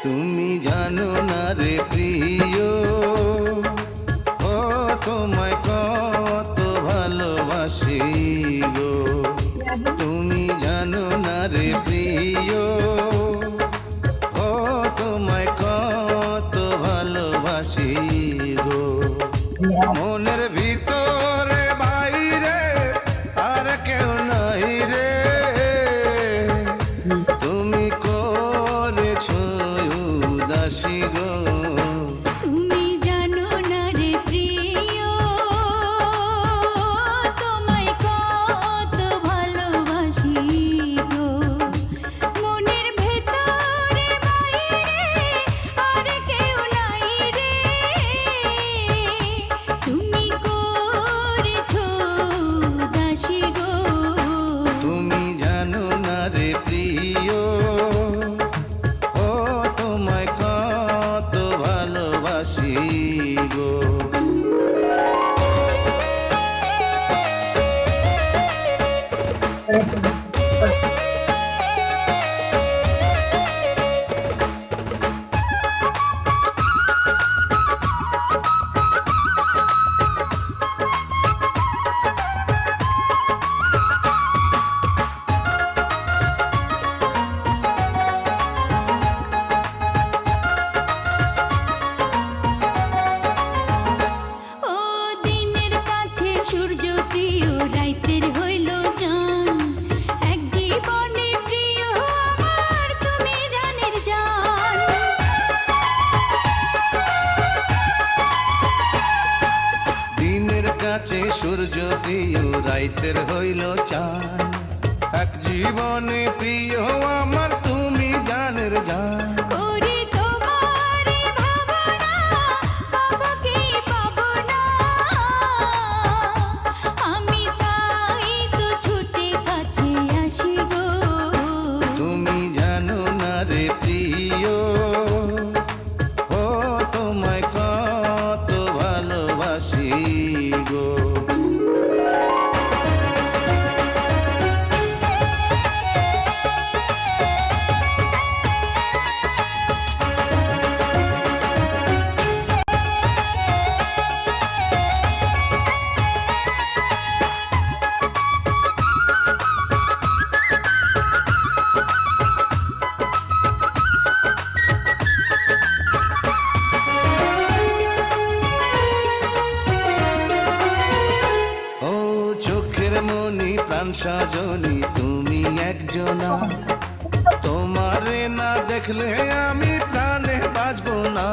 তুমি জানো না রে প্রিয়, ও তোমায় কত ভালোবাসি গো। তুমি জানো না রে প্রিয়, ও তোমায় কত ভালোবাসি গো। মনের ভিতরে বাইরে আর কেউ নাই রে, তুমি করেছো উদাসী গো। তুমি জানো না রে প্রিয়, তোমায় কত ভালোবাসি গো। মনের ভেতরে বাইরে আর কেউ নাই রে, তুমি করেছো উদাসী গো। তুমি জানো না রে প্রিয়, ও তোমায় কত ভালোবাসি গো। ও দিনের কাছে সূর্য প্রিয়, রাইতের হইল চাঁদ। এক জীবনে প্রিয় আমার, তুমি জানের জান। দিনের কাছে সূর্য প্রিয়, রাইতের হইল চাঁদ। এক জীবনে প্রিয় আমার, তুমি জানের জান। করি তোমারে ভাবনা, পাবো কি পাবো না, আমি তাই তো ছুটে কাছে আসি গো। তুমি জানো না রে প্রিয়, ও তোমায় কত ভালোবাসি গো। ও চোখের মনি প্রাণ সজনী, তুমি একজনা। তোমারে না দেখলে আমি প্রাণে বাঁচব না।